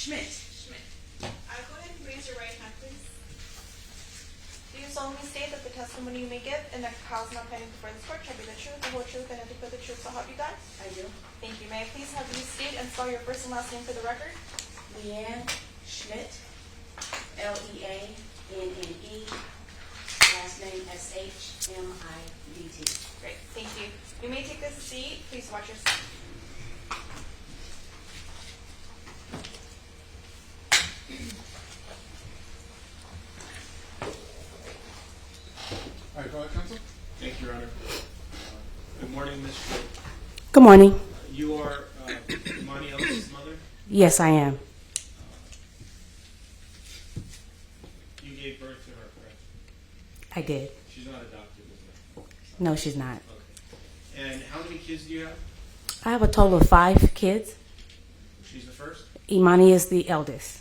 Schmidt. Go ahead and raise your right hand, please. Do you solemnly state that the testimony you may give in the House not pending before this court shall be the truth, the whole truth, and nothing but the truth, so help you God? I do. Thank you. May I please have you state and spell your first and last name for the record? Leanne Schmidt, Leanne, last name Shmidt. Great. Thank you. You may take this seat. Please watch your step. All right, go ahead, counsel. Thank you, Your Honor. Good morning, Ms. Schmidt. Good morning. You are Emani Ellis' mother? Yes, I am. You gave birth to her, correct? I did. She's not adopted, is it? No, she's not. Okay. And how many kids do you have? I have a total of 5 kids. She's the first? Emani is the eldest.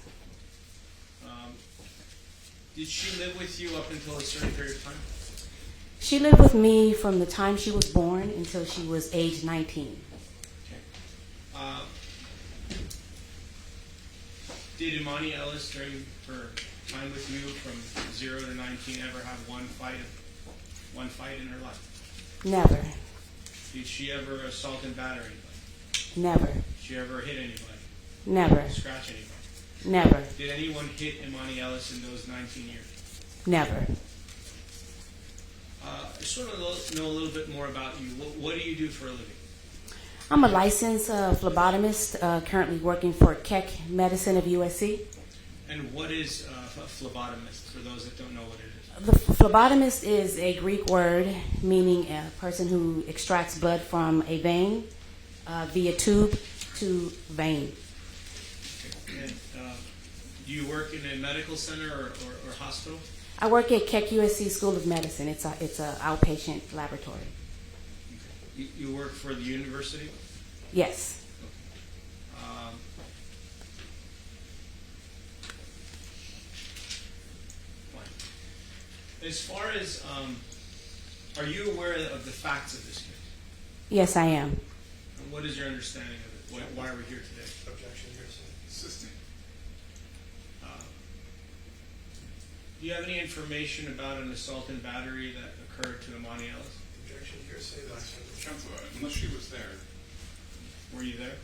Did she live with you up until a certain period of time? She lived with me from the time she was born until she was age 19. Okay. Did Emani Ellis, during her time with you from 0 to 19, ever have one fight in her life? Never. Did she ever assault and batter anybody? Never. Did she ever hit anybody? Never. Scratch anybody? Never. Did anyone hit Emani Ellis in those 19 years? Never. I just want to know a little bit more about you. What do you do for a living? I'm a licensed phlebotomist, currently working for Keck Medicine of USC. And what is a phlebotomist, for those that don't know what it is? The phlebotomist is a Greek word meaning a person who extracts blood from a vein via tube to vein. Okay. And do you work in a medical center or hospital? I work at Keck USC School of Medicine. It's a outpatient laboratory. Okay. You work for the university? Yes. Okay. As far as, are you aware of the facts of this case? Yes, I am. And what is your understanding of it? Why are we here today? Objection, hearsay. Assisting. Do you have any information about an assault and battery that occurred to Emani Ellis? Objection, hearsay. Counsel, unless she was there. Were you there?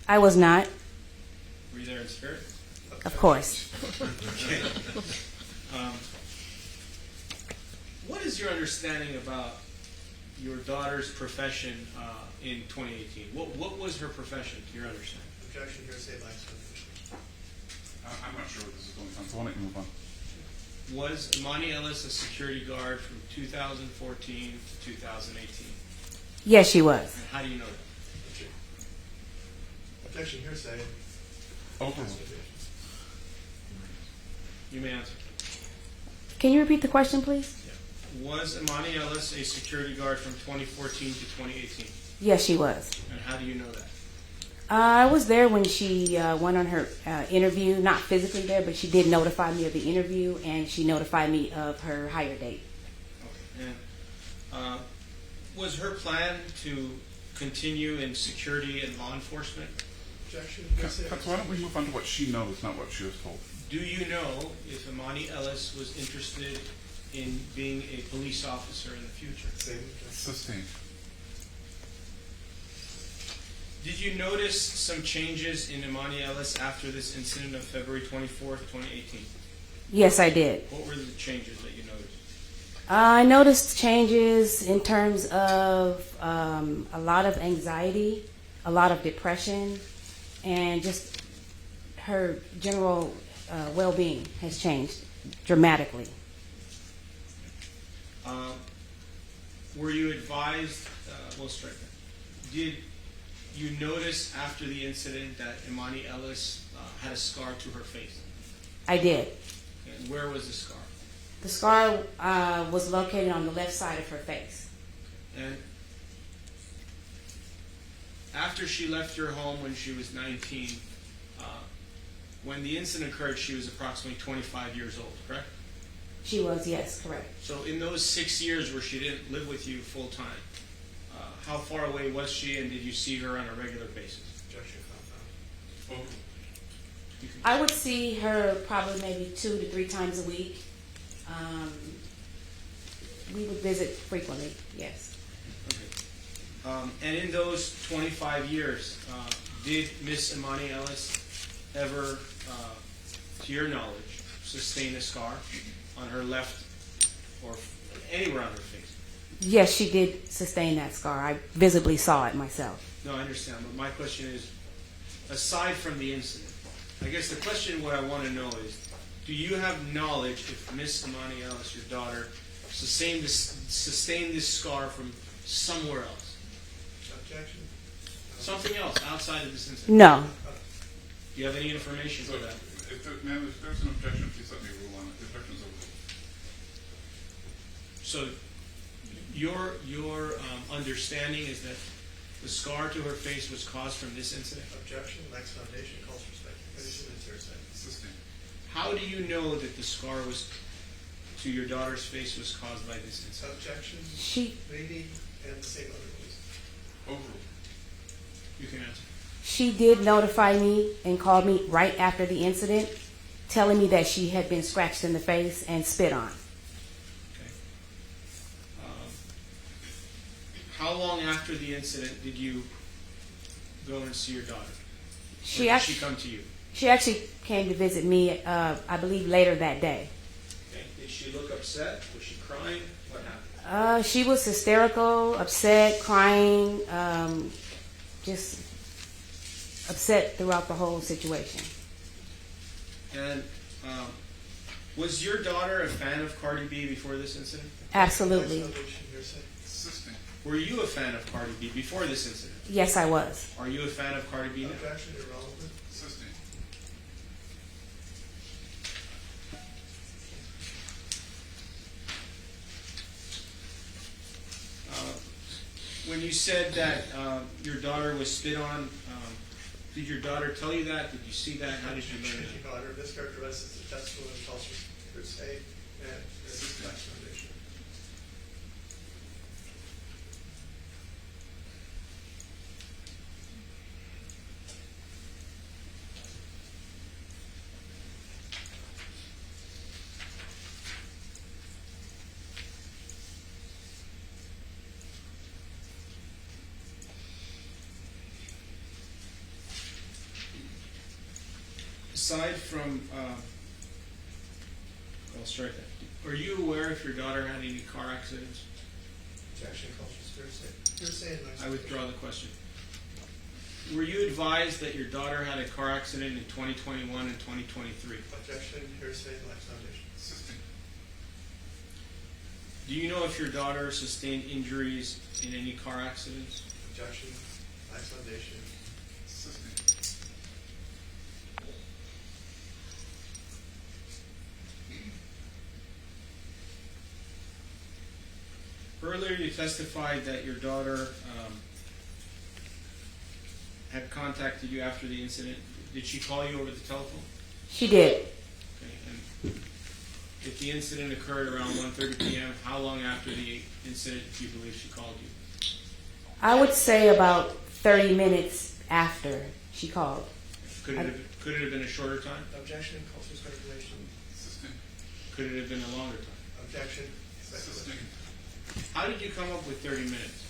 I was not, Were you there in spirit? of course. Okay. What is your understanding about your daughter's profession in 2018? What was her profession, to your understanding? Objection, hearsay, I'm not sure what this is going on, so why don't you move on? Was Emani Ellis a security guard from 2014 to 2018? Yes, she was. And how do you know that? Objection, hearsay. You may answer. Can you repeat the question, please? Was Emani Ellis a security guard from 2014 to 2018? Yes, she was. And how do you know that? I was there when she went on her interview, not physically there, but she did notify me of the interview, and she notified me of her hire date. Okay. And was her plan to continue in security and law enforcement? Objection, hearsay. Why don't we move on to what she knows, not what she was told? Do you know if Emani Ellis was interested in being a police officer in the future? Sustained. Did you notice some changes in Emani Ellis after this incident of February 24th, 2018? Yes, I did. What were the changes that you noticed? I noticed changes in terms of a lot of anxiety, a lot of depression, and just her general well-being has changed dramatically. Were you advised, did you notice after the incident that Emani Ellis had a scar to her face? I did. And where was the scar? The scar was located on the left side of her face. And after she left your home when she was 19, when the incident occurred, she was approximately 25 years old, correct? She was, yes, correct. So in those 6 years where she didn't live with you full time, how far away was she, and did you see her on a regular basis? Objection, compound. I would see her probably maybe 2 to 3 times a week. We would visit frequently, yes. Okay. And in those 25 years, did Miss Emani Ellis ever, to your knowledge, sustain a scar on her left or anywhere on her face? Yes, she did sustain that scar. I visibly saw it myself. No, I understand, but my question is, aside from the incident, I guess the question what I want to know is, do you have knowledge if Miss Emani Ellis, your daughter, sustained this scar from somewhere else? Objection. Something else outside of this incident? No. Do you have any information So, for that? ma'am, if there's an objection, please let me rule on it. The objection's overruled. So, your understanding is that the scar to her face was caused from this incident? Objection. Lax foundation calls for speculation and hearsay. Sustained. How do you know that the scar was to your daughter's face was caused by this incident? Objection. She Maybe and the same other rules. Overruled. You can answer. She did notify me and called me right after the incident, telling me that she had been scratched in the face and spit on. Okay. How long after the incident did you go and see your daughter? Or She did actually she come to you? She actually came to visit me, I believe, later that day. Okay. Did she look upset? Was she crying? What happened? She was hysterical, upset, crying, just upset throughout the whole situation. And was your daughter a fan of Cardi B before this incident? Absolutely. Lax foundation hearsay. Sustained. Were you a fan of Cardi B before this incident? Yes, I was. Are you a fan of Cardi B now? Objection. Irrelevant. Sustained. When you said that your daughter was spit on, did your daughter tell you that? Did you see that? How did you learn She that? called her mischaracterizes the testimony and calls for hearsay and this is lax foundation. Aside from, I'll strike that. Are you aware if your daughter had any car accidents? Objection calls for hearsay. Hearsay and lax I withdraw the question. Were you advised that your daughter had a car accident in 2021 and 2023? Objection. Hearsay and lax foundation. Sustained. Do you know if your daughter sustained injuries in any car accidents? Objection. Lax foundation. Sustained. Earlier, you testified that your daughter had contacted you after the incident. Did she call you over the telephone? She did. Okay. And if the incident occurred around 1:30 p.m., how long after the incident do you believe she called you? I would say about 30 minutes after she called. Could it have been a shorter time? Objection calls for speculation. Sustained. Could it have been a longer time? Objection. Speculation. Sustained. How did you come up with 30 minutes?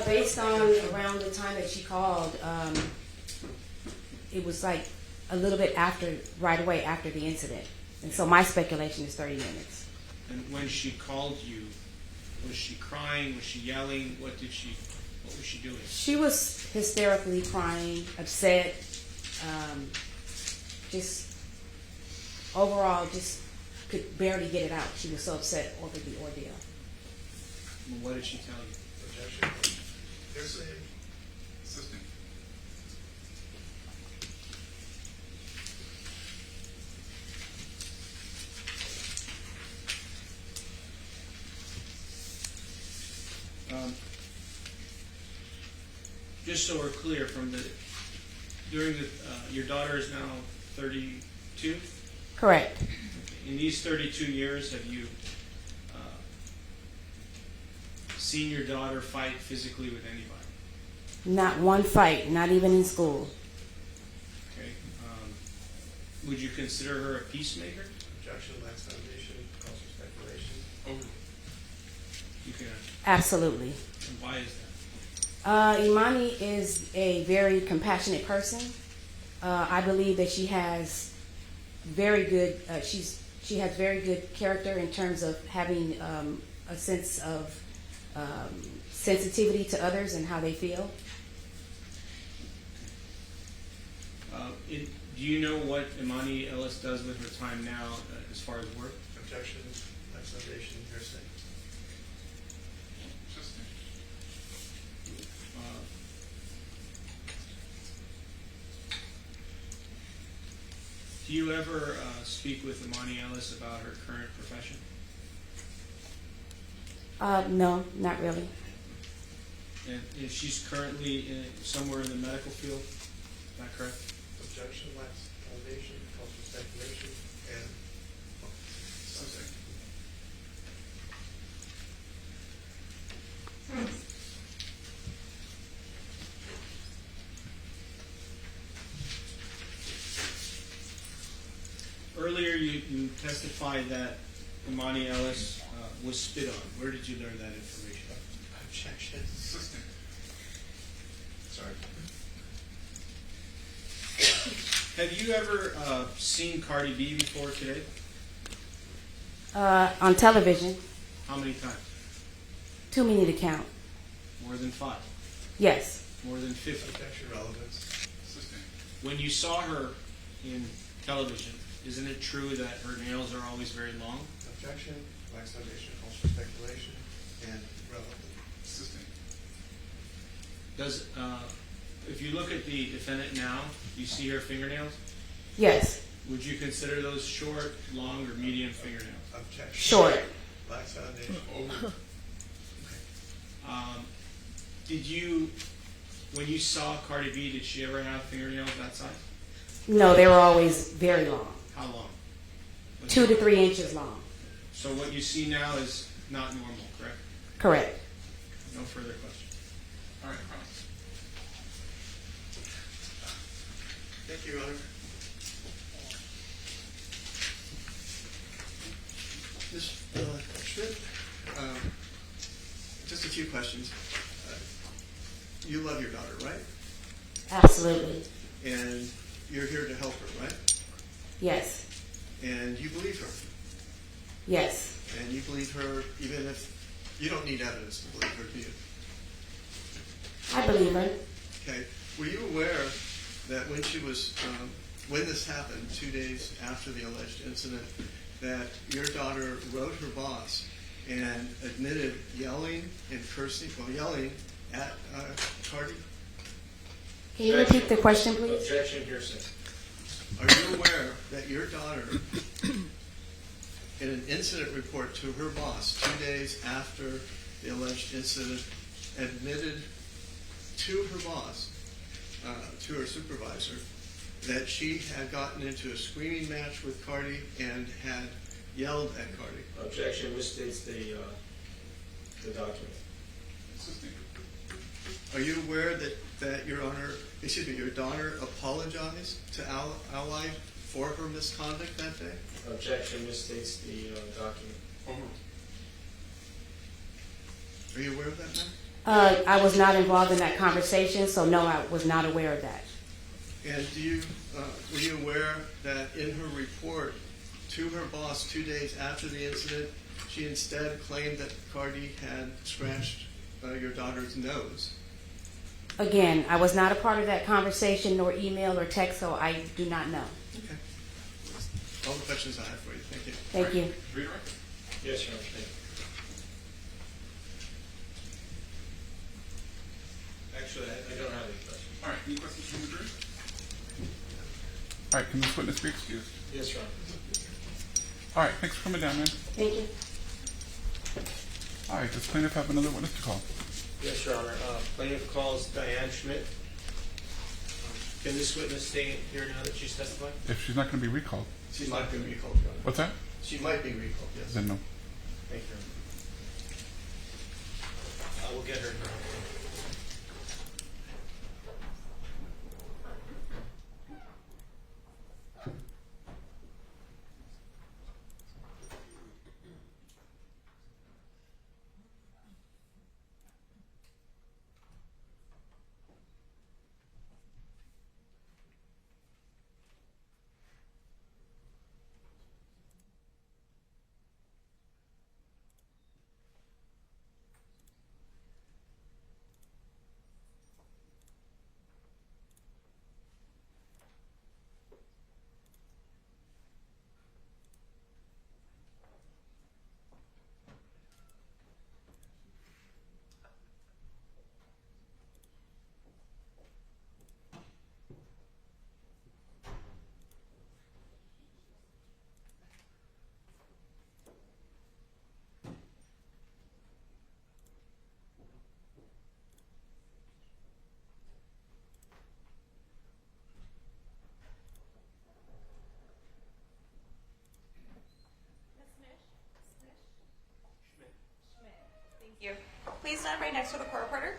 Based on around the time that she called, it was like a little bit after, right away after the incident. And so my speculation is 30 minutes. And when she called you, was she crying? Was she yelling? What was she doing? She was hysterically crying, upset, just overall just could barely get it out. She was so upset over the ordeal. Well, what did she tell you? Objection. Hearsay. Sustained. Just so we're clear, your daughter is now 32. Correct. In these 32 years, have you seen your daughter fight physically with anybody? Not one fight, not even in school. Okay. Would you consider her a peacemaker? Objection, lacks foundation, calls for speculation. Over. You can. Absolutely. And why is that? Emani is a very compassionate person. I believe that she has very good. She has very good character in terms of having a sense of sensitivity to others and how they feel. Do you know what Emani Ellis does with her time now as far as work? Objection, lacks foundation, hearsay. Do you ever speak with Emani Ellis about her current profession? No, not really. And she's currently somewhere in the medical field, is that correct? Objection, lacks foundation, calls for speculation, and something. Earlier you testified that Emani Ellis was spit on. Where did you learn that information? Objection. Sorry. Have you ever seen Cardi B before today? On television, How many times? too many to count. More than 5? Yes, More than 50? Objection, relevance. When you saw her in television, isn't it true that her nails are always very long? Objection, lacks foundation, calls for speculation, and relevant. Does if you look at the defendant now, you see her fingernails? yes, Would you consider those short, long, or medium fingernails? Objection. short. Lacks foundation. Did you, when you saw Cardi B, did she ever have fingernails that size? No, they were always very long, How long? 2 to 3 inches long. So what you see now is not normal, correct? Correct. No further questions. All right, promise. Thank you, Your Honor. Ms. Schmidt, just a few questions. You love your daughter, right? Absolutely. And you're here to help her, right? Yes, And you believe her. yes, And you believe her even if you don't need evidence to believe her, do you? I believe her. Okay. Were you aware that when she was, when this happened, 2 days after the alleged incident, that your daughter wrote her boss and admitted yelling and cursing, well, yelling at Cardi? Can you repeat the question, please? Objection, hearsay. Are you aware that your daughter, in an incident report to her boss 2 days after the alleged incident, admitted to her boss, to her supervisor, that she had gotten into a screaming match with Cardi and had yelled at Cardi? Objection misstates the document. Are you aware that your daughter apologized to Ally for her misconduct that day? Objection misstates the document. Are you aware of that, ma'am? I was not involved in that conversation, so no, I was not aware of that. And were you aware that in her report to her boss 2 days after the incident, she instead claimed that Cardi had scratched your daughter's nose? Again, I was not a part of that conversation, nor email or text, so I do not know. Okay. All the questions I have for you. Thank you. Thank you. Redirect. Yes, Your Honor. Thank you. Actually, I don't have any questions. All right, any questions from the jury? All right, can this witness be excused? Yes, Your Honor. All right, thanks for coming down, man. Thank you. All right, does plaintiff have another witness to call? Yes, Your Honor. Plaintiff calls Diane Schmidt. Can this witness stay here now that she's testifying? If she's not going to be recalled. She might be recalled, Your Honor. What's that? She might be recalled, yes. Then no. Thank you, Your Honor. I will get her now. next to the court reporter.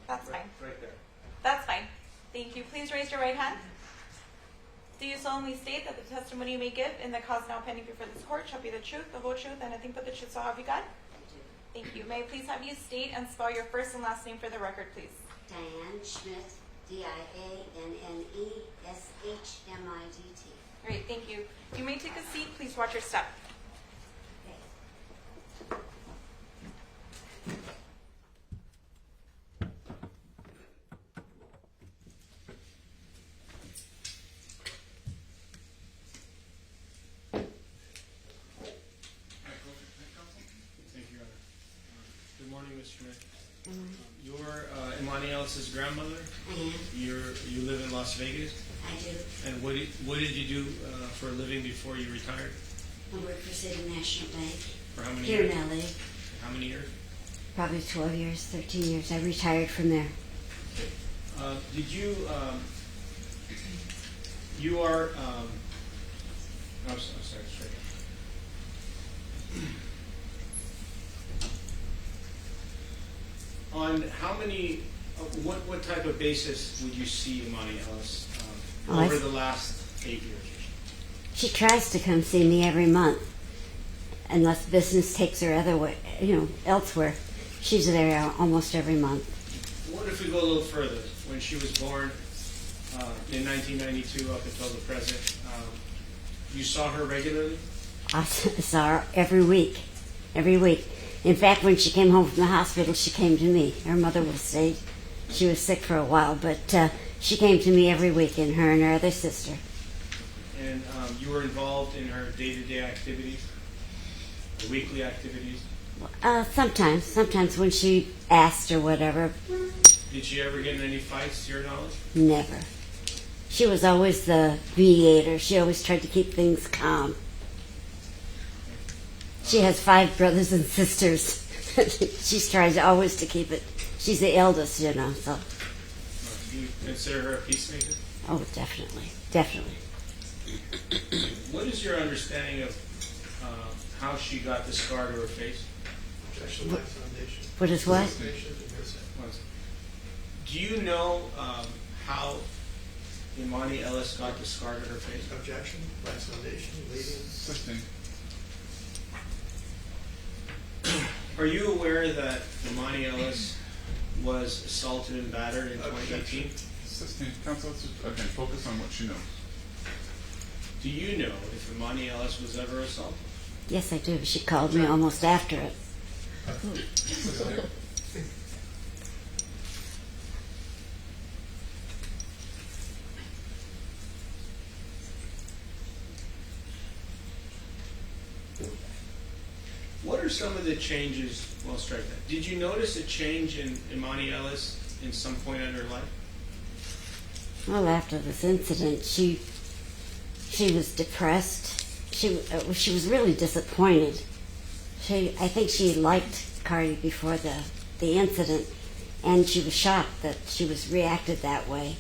That's fine. Right there. That's fine. Thank you. Please raise your right hand. Do you solemnly state that the testimony you may give in the cause now pending before this court shall be the truth, the whole truth, and nothing but the truth, so help you God? Thank you. May I please have you state and spell your first and last name for the record, please? Diane Schmidt, Dianneshmiddt. Great, thank you. You may take a seat. Please watch your step. Thank you, Your Honor. Good morning, Ms. Schmidt. You're Emani Ellis' grandmother. I am. You live in Las Vegas. I do. And what did you do for a living before you retired? I work for City National Bank For how many here years? in LA. How many years? Probably 12 years, 13 years. I retired from there. Did you? You are. I'm sorry. Straight. On how many? What type of basis would you see Emani Ellis over the last 8 years? She tries to come see me every month, unless business takes her elsewhere. She's there almost every month. What if we go a little further? When she was born in 1992 up until the present, you saw her regularly? I saw her every week. Every week. In fact, when she came home from the hospital, she came to me. Her mother was sick. She was sick for a while, but she came to me every week, and her other sister. And you were involved in her day-to-day activities, the weekly activities? Sometimes when she asked or whatever. Did she ever get in any fights, to your knowledge? Never. She was always the mediator. She always tried to keep things calm. She has 5 brothers and sisters. She's trying always to keep it. She's the eldest, so. Do you consider her a peacemaker? Oh, definitely. Definitely. What is your understanding of how she got the scar to her face? Objection by foundation. What is what? Foundation and hearsay. Do you know how Emani Ellis got the scar to her face? Objection by foundation, leading. 16. Are you aware that Emani Ellis was assaulted and battered in 2018? 16. Counsel, again, focus on what she knows. Do you know if Emani Ellis was ever assaulted? Yes, I do. She called me almost after it. What are some of the changes? Well, strike that. Did you notice a change in Emani Ellis in some point in her life? Well, after this incident, she was depressed. She was really disappointed. I think she liked Cardi before the incident, and she was shocked that she was reacted that way,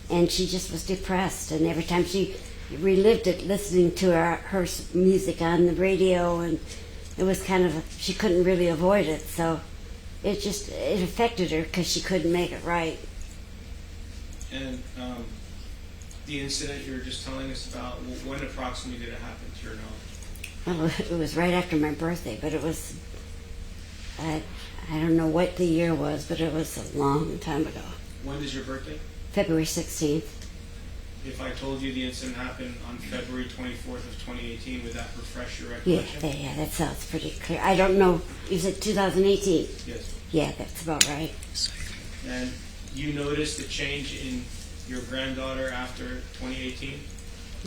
and she just was depressed. And every time she relived it, listening to her music on the radio, and it was kind of she couldn't really avoid it. So it affected her because she couldn't make it right. And the incident you were just telling us about, when approximately did it happen, to your knowledge? Well, it was right after my birthday, but it was, I don't know what the year was, but it was a long time ago. When is your birthday? February 16th. If I told you the incident happened on February 24th of 2018, would that refresh your Yeah, recollection? that sounds pretty clear. I don't know, you said 2018? Yes. Yeah, that's about right. And you noticed a change in your granddaughter after 2018?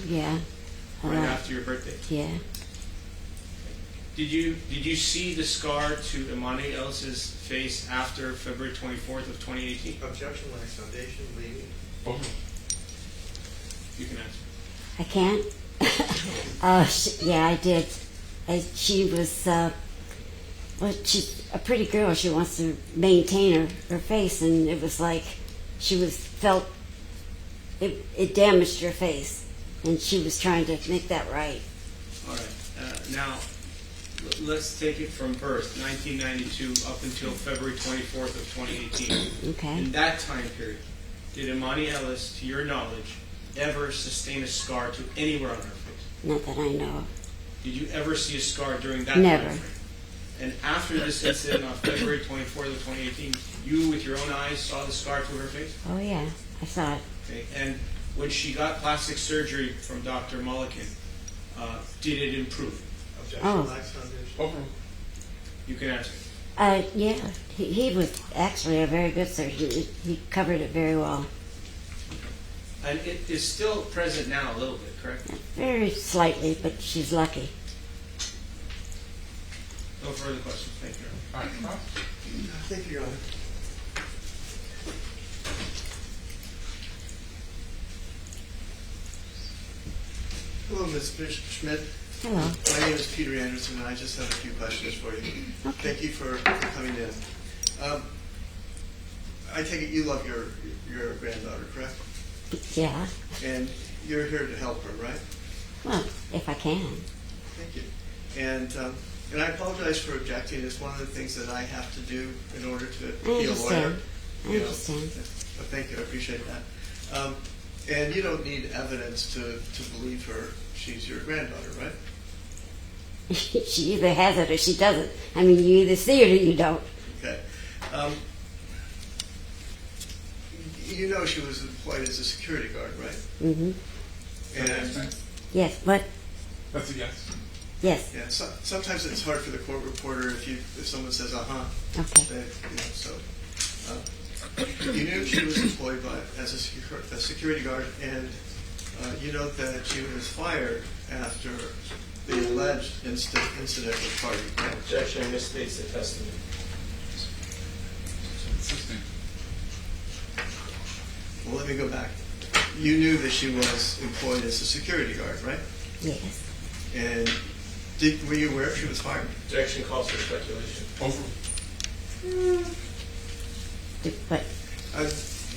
Yeah. Right after your birthday? Yeah. Did you see the scar to Emani Ellis' face after February 24th of 2018? Objection by foundation, leading. You can answer. I can't? Yeah, I did. She was, she's a pretty girl. She wants to maintain her face, and it was like it damaged her face. and she was trying to make that right. All right. Now, let's take it from birth, 1992 up until February 24th of 2018. Okay. In that time period, did Emani Ellis, to your knowledge, ever sustain a scar to anywhere on her face? Not that I know of. Did you ever see a scar during that Never. time frame? And after this incident on February 24th of 2018, you with your own eyes saw the scar to her face? Oh yeah, I saw it. Okay. And when she got plastic surgery from Dr. Mulliken, did it improve? Objection, Oh. Lax Foundation. Overruled. You can answer. Yeah, he was actually a very good surgeon. He covered it very well. And it is still present now a little bit, correct? Very slightly, but she's lucky. No further questions. Thank you. All right, cross. Thank you, Your Honor. Hello, Ms. Schmidt. Hello. My name is Peter Anderson, and I just have a few questions for you. Okay. Thank you for coming in. I take it you love your granddaughter, correct? Yeah. And you're here to help her, right? Well, if I can. Thank you. And I apologize for objecting. It's one of the things that I have to do in order to I be a lawyer. understand. I you know. understand. But thank you. I appreciate that. And you don't need evidence to believe her. She's your granddaughter, right? She either has it or she doesn't. I mean, you either see it or you don't. Okay. You know she was employed as a security guard, right? Mm-hmm. And Yes, but That's a yes. yes. yeah, sometimes it's hard for the court reporter if someone says Okay. So you knew she was employed as a security guard, and you note that she was fired after the alleged incident with Cardi B. Objection misstates the testimony. Consistent. Well, let me go back. You knew that she was employed as a security guard, right? Yes. And were you aware she was fired? Objection calls for speculation. Overruled. But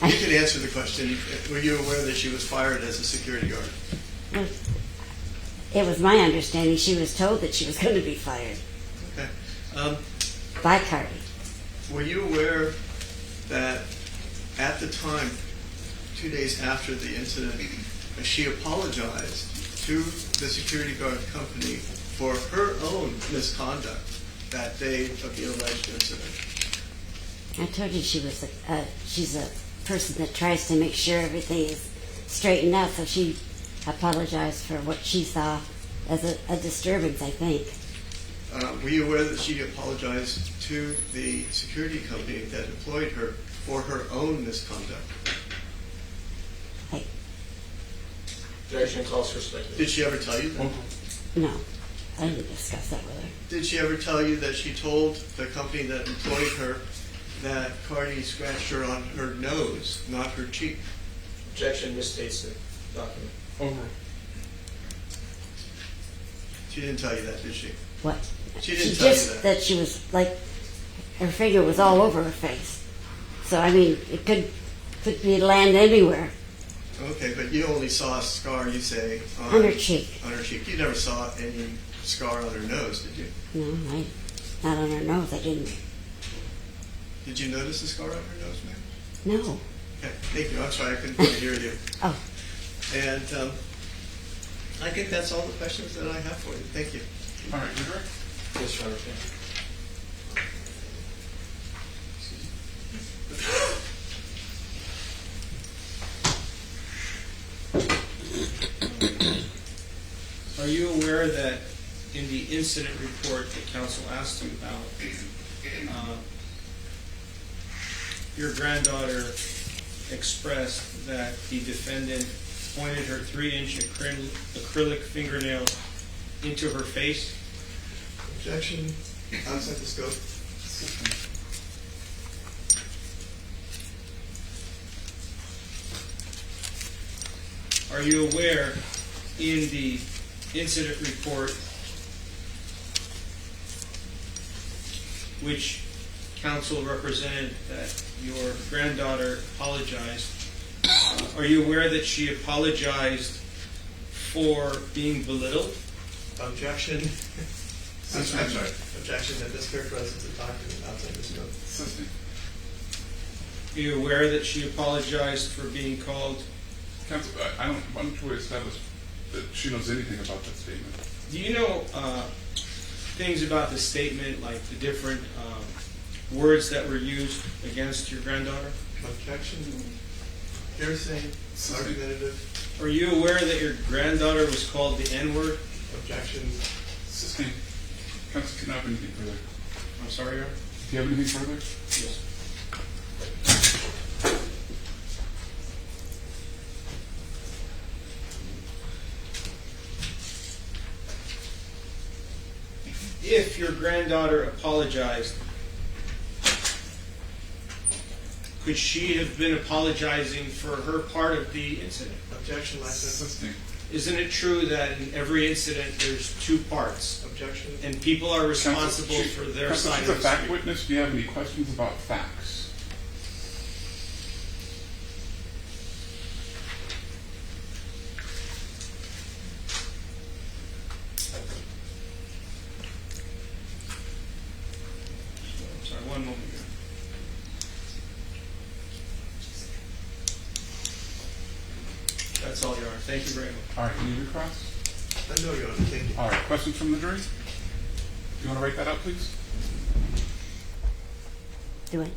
You can answer the question. Were you aware that she was fired as a security guard? well, it was my understanding she was told that she was going to be fired Okay. by Cardi. Were you aware that at the time, 2 days after the incident, she apologized to the security guard company for her own misconduct that day of the alleged incident? I told you she's a person that tries to make sure everything is straightened out, so she apologized for what she saw as a disturbance, I think. Were you aware that she apologized to the security company that employed her for her own misconduct? Objection calls for speculation. Did she ever tell you that? Overruled. No, I didn't discuss that with her. Did she ever tell you that she told the company that employed her that Cardi scratched her on her nose, not her cheek? Objection misstates the document. Overruled. She didn't tell you that, did she? What? She didn't tell you just that. she was like, her figure was all over her face. So I mean, it could be land anywhere. Okay, but you only saw a scar, you say, on On her cheek. On her cheek. You never saw any scar on her nose, did you? No, not on her nose. I didn't. Did you notice a scar on her nose, ma'am? No. Okay, thank you. I'm sorry, I couldn't quite hear you. Oh, And I think that's all the questions that I have for you. Thank you. All right, you ready? Yes, Your Honor. Are you aware that in the incident report that counsel asked you about, your granddaughter expressed that the defendant pointed her 3-inch acrylic fingernail into her face? Objection. Outside the scope. Are you aware in the incident report which counsel represented that your granddaughter apologized, are you aware that she apologized for being belittled. Objection. I'm sorry. Objection that mischaracterizes the document outside the scope. Assisting. Are you aware that she apologized for being called? Counsel, I'm not sure we established that she knows anything about that statement. Do you know things about the statement, like the different words that were used against your granddaughter? Objection. Hearsay. Argumentative. Are you aware that your granddaughter was called the N-word? Objection. Assisting. Counsel, do you have anything further? I'm sorry, Your Honor? Do you have anything further? Yes. If your granddaughter apologized, could she have been apologizing for her part of the incident? Objection. License. Assisting. Isn't it true that in every incident there's two parts, Objection. and people are responsible Counsel, for their Counsel, side she's of a the fact street? witness. Do you have any questions about facts? I'm sorry, one moment here. That's all, Your Honor. Thank you very much. All right, can you recross? No, Your Honor. Thank you. All right, questions from the jury? You want to write that up, please? Do it.